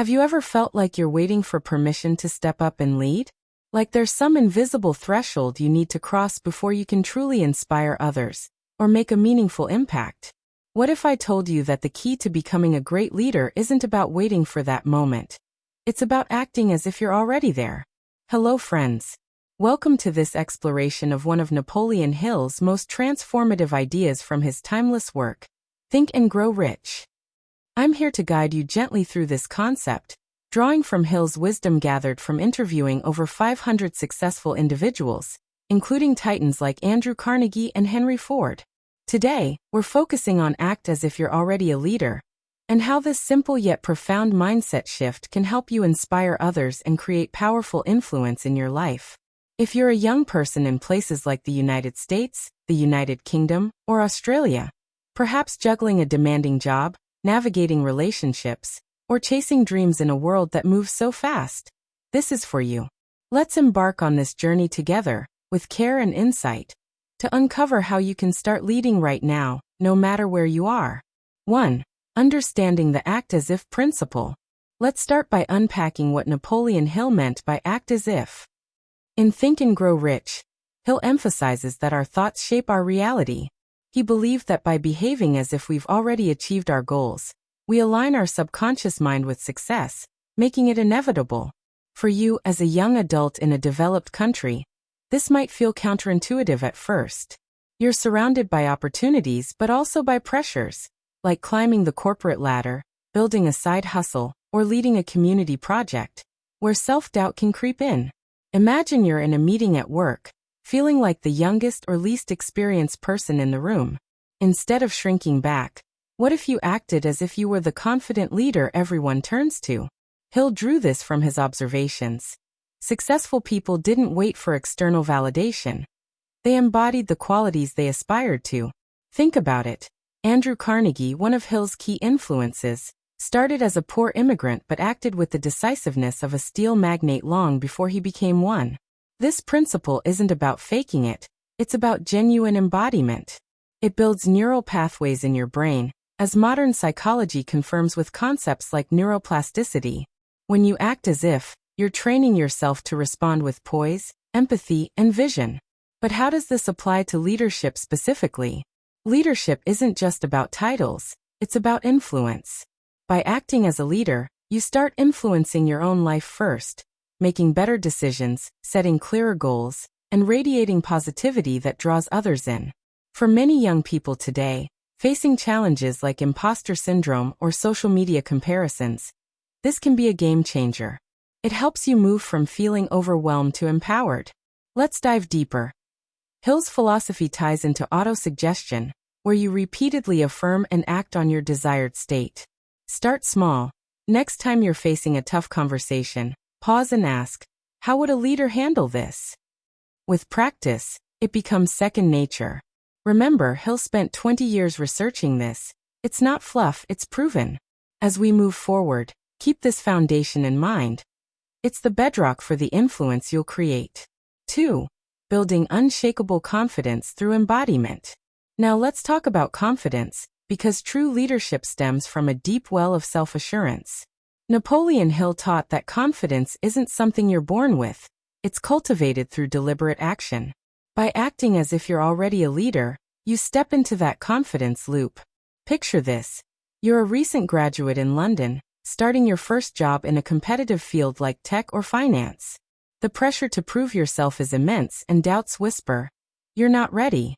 Have you ever felt like you're waiting for permission to step up and lead? Like there's some invisible threshold you need to cross before you can truly inspire others, or make a meaningful impact? What if I told you that the key to becoming a great leader isn't about waiting for that moment? It's about acting as if you're already there. Hello friends. Welcome to this exploration of one of Napoleon Hill's most transformative ideas from his timeless work, Think and Grow Rich. I'm here to guide you gently through this concept, drawing from Hill's wisdom gathered from interviewing over 500 successful individuals, including titans like Andrew Carnegie and Henry Ford. Today, we're focusing on act as if you're already a leader, and how this simple yet profound mindset shift can help you inspire others and create powerful influence in your life. If you're a young person in places like the United States, the United Kingdom, or Australia, perhaps juggling a demanding job, navigating relationships, or chasing dreams in a world that moves so fast, this is for you. Let's embark on this journey together, with care and insight, to uncover how you can start leading right now, no matter where you are. 1. Understanding the act as if principle. Let's start by unpacking what Napoleon Hill meant by act as if. In Think and Grow Rich, Hill emphasizes that our thoughts shape our reality. He believed that by behaving as if we've already achieved our goals, we align our subconscious mind with success, making it inevitable. For you, as a young adult in a developed country, this might feel counterintuitive at first. You're surrounded by opportunities but also by pressures, like climbing the corporate ladder, building a side hustle, or leading a community project, where self-doubt can creep in. Imagine you're in a meeting at work, feeling like the youngest or least experienced person in the room. Instead of shrinking back, what if you acted as if you were the confident leader everyone turns to? Hill drew this from his observations. Successful people didn't wait for external validation. They embodied the qualities they aspired to. Think about it. Andrew Carnegie, one of Hill's key influences, started as a poor immigrant but acted with the decisiveness of a steel magnate long before he became one. This principle isn't about faking it, it's about genuine embodiment. It builds neural pathways in your brain, as modern psychology confirms with concepts like neuroplasticity. When you act as if, you're training yourself to respond with poise, empathy, and vision. But how does this apply to leadership specifically? Leadership isn't just about titles, it's about influence. By acting as a leader, you start influencing your own life first, making better decisions, setting clearer goals, and radiating positivity that draws others in. For many young people today, facing challenges like imposter syndrome or social media comparisons, this can be a game changer. It helps you move from feeling overwhelmed to empowered. Let's dive deeper. Hill's philosophy ties into autosuggestion, where you repeatedly affirm and act on your desired state. Start small. Next time you're facing a tough conversation, pause and ask, how would a leader handle this? With practice, it becomes second nature. Remember, Hill spent 20 years researching this. It's not fluff, it's proven. As we move forward, keep this foundation in mind. It's the bedrock for the influence you'll create. 2. Building unshakable confidence through embodiment. Now let's talk about confidence, because true leadership stems from a deep well of self-assurance. Napoleon Hill taught that confidence isn't something you're born with, it's cultivated through deliberate action. By acting as if you're already a leader, you step into that confidence loop. Picture this. You're a recent graduate in London, starting your first job in a competitive field like tech or finance. The pressure to prove yourself is immense and doubts whisper, "You're not ready."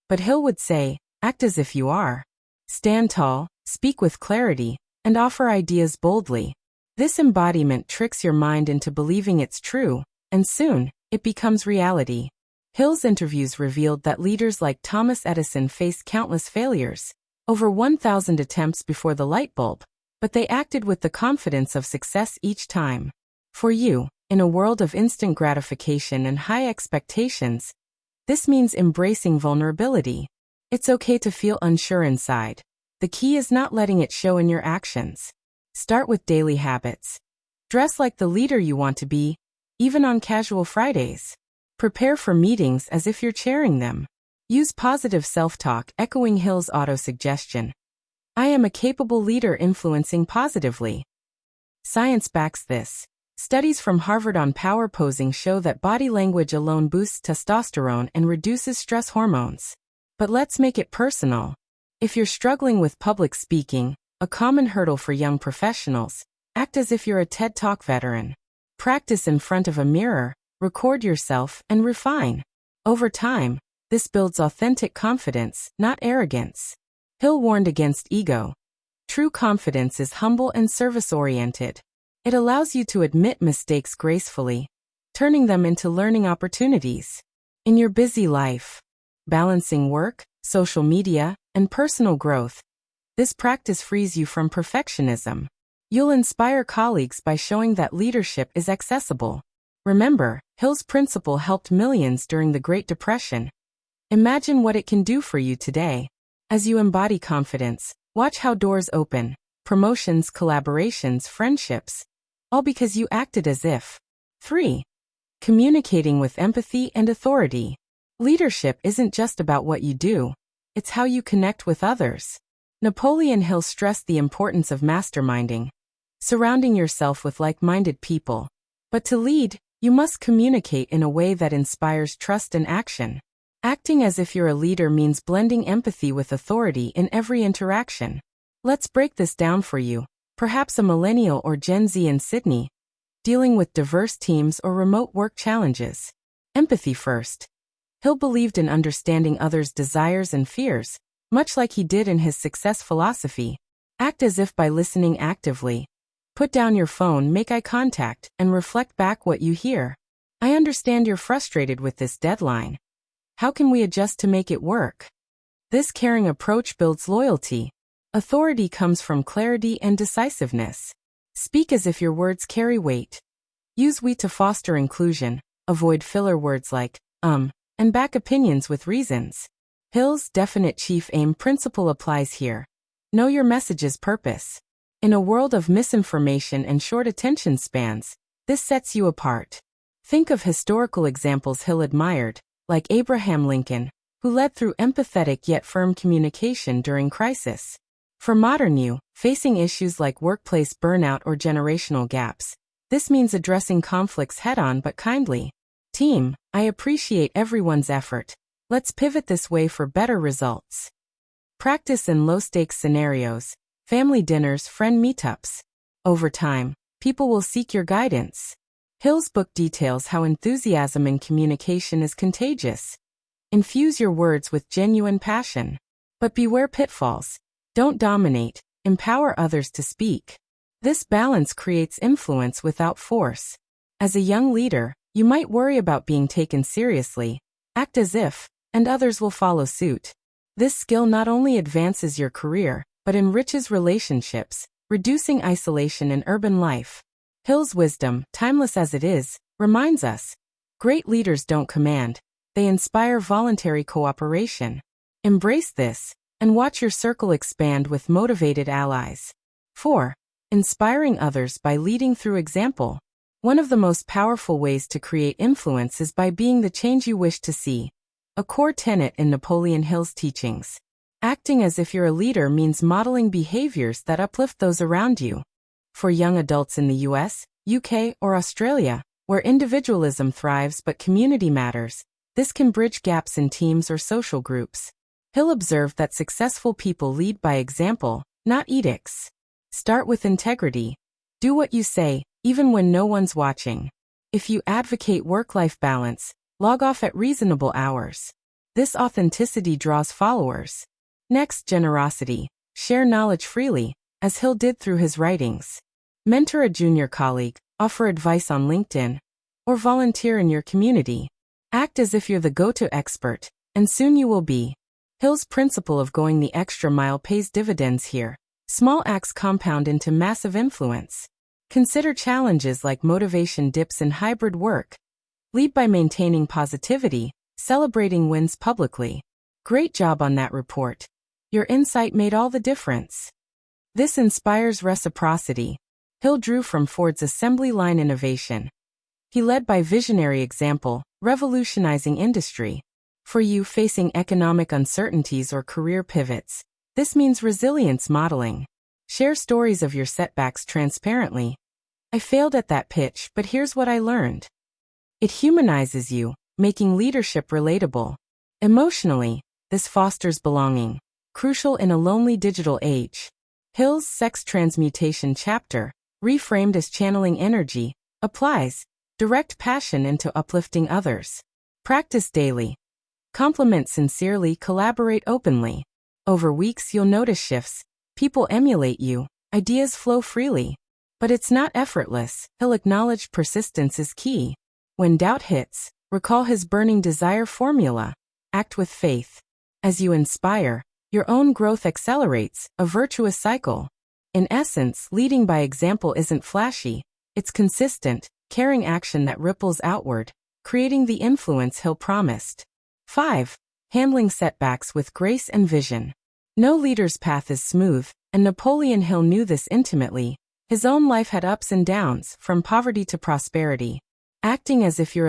But Hill would say, act as if you are. Stand tall, speak with clarity, and offer ideas boldly. This embodiment tricks your mind into believing it's true, and soon, it becomes reality. Hill's interviews revealed that leaders like Thomas Edison faced countless failures, over 1,000 attempts before the light bulb, but they acted with the confidence of success each time. For you, in a world of instant gratification and high expectations, this means embracing vulnerability. It's okay to feel unsure inside. The key is not letting it show in your actions. Start with daily habits. Dress like the leader you want to be, even on casual Fridays. Prepare for meetings as if you're chairing them. Use positive self-talk, echoing Hill's autosuggestion. I am a capable leader influencing positively. Science backs this. Studies from Harvard on power posing show that body language alone boosts testosterone and reduces stress hormones. But let's make it personal. If you're struggling with public speaking, a common hurdle for young professionals, act as if you're a TED Talk veteran. Practice in front of a mirror, record yourself, and refine. Over time, this builds authentic confidence, not arrogance. Hill warned against ego. True confidence is humble and service-oriented. It allows you to admit mistakes gracefully, turning them into learning opportunities. In your busy life, balancing work, social media, and personal growth, this practice frees you from perfectionism. You'll inspire colleagues by showing that leadership is accessible. Remember, Hill's principle helped millions during the Great Depression. Imagine what it can do for you today. As you embody confidence, watch how doors open, promotions, collaborations, friendships, all because you acted as if. 3. Communicating with empathy and authority. Leadership isn't just about what you do, it's how you connect with others. Napoleon Hill stressed the importance of masterminding, surrounding yourself with like-minded people. But to lead, you must communicate in a way that inspires trust and action. Acting as if you're a leader means blending empathy with authority in every interaction. Let's break this down for you. Perhaps a millennial or Gen Z in Sydney, dealing with diverse teams or remote work challenges. Empathy first. Hill believed in understanding others' desires and fears, much like he did in his success philosophy. Act as if by listening actively. Put down your phone, make eye contact, and reflect back what you hear. I understand you're frustrated with this deadline. How can we adjust to make it work? This caring approach builds loyalty. Authority comes from clarity and decisiveness. Speak as if your words carry weight. Use we to foster inclusion. Avoid filler words like, and back opinions with reasons. Hill's definite chief aim principle applies here. Know your message's purpose. In a world of misinformation and short attention spans, this sets you apart. Think of historical examples Hill admired, like Abraham Lincoln, who led through empathetic yet firm communication during crisis. For modern you, facing issues like workplace burnout or generational gaps, this means addressing conflicts head-on but kindly. Team, I appreciate everyone's effort. Let's pivot this way for better results. Practice in low-stakes scenarios, family dinners, friend meetups. Over time, people will seek your guidance. Hill's book details how enthusiasm in communication is contagious. Infuse your words with genuine passion. But beware pitfalls. Don't dominate, empower others to speak. This balance creates influence without force. As a young leader, you might worry about being taken seriously. Act as if, and others will follow suit. This skill not only advances your career, but enriches relationships, reducing isolation in urban life. Hill's wisdom, timeless as it is, reminds us, great leaders don't command, they inspire voluntary cooperation. Embrace this, and watch your circle expand with motivated allies. 4. Inspiring others by leading through example. One of the most powerful ways to create influence is by being the change you wish to see. A core tenet in Napoleon Hill's teachings. Acting as if you're a leader means modeling behaviors that uplift those around you. For young adults in the US, UK, or Australia, where individualism thrives but community matters, this can bridge gaps in teams or social groups. Hill observed that successful people lead by example, not edicts. Start with integrity. Do what you say, even when no one's watching. If you advocate work-life balance, log off at reasonable hours. This authenticity draws followers. Next, generosity. Share knowledge freely, as Hill did through his writings. Mentor a junior colleague, offer advice on LinkedIn, or volunteer in your community. Act as if you're the go-to expert, and soon you will be. Hill's principle of going the extra mile pays dividends here. Small acts compound into massive influence. Consider challenges like motivation dips in hybrid work. Lead by maintaining positivity, celebrating wins publicly. Great job on that report. Your insight made all the difference. This inspires reciprocity. Hill drew from Ford's assembly line innovation. He led by visionary example, revolutionizing industry. For you facing economic uncertainties or career pivots, this means resilience modeling. Share stories of your setbacks transparently. I failed at that pitch, but here's what I learned. It humanizes you, making leadership relatable. Emotionally, this fosters belonging, crucial in a lonely digital age. Hill's sex transmutation chapter, reframed as channeling energy, applies direct passion into uplifting others. Practice daily. Compliment sincerely, collaborate openly. Over weeks you'll notice shifts. People emulate you, ideas flow freely. But it's not effortless. He'll acknowledge persistence is key. When doubt hits, recall his burning desire formula. Act with faith. As you inspire, your own growth accelerates, a virtuous cycle. In essence, leading by example isn't flashy. It's consistent, caring action that ripples outward, creating the influence Hill promised. 5. Handling setbacks with grace and vision. No leader's path is smooth, and Napoleon Hill knew this intimately. His own life had ups and downs, from poverty to prosperity. Acting as if you're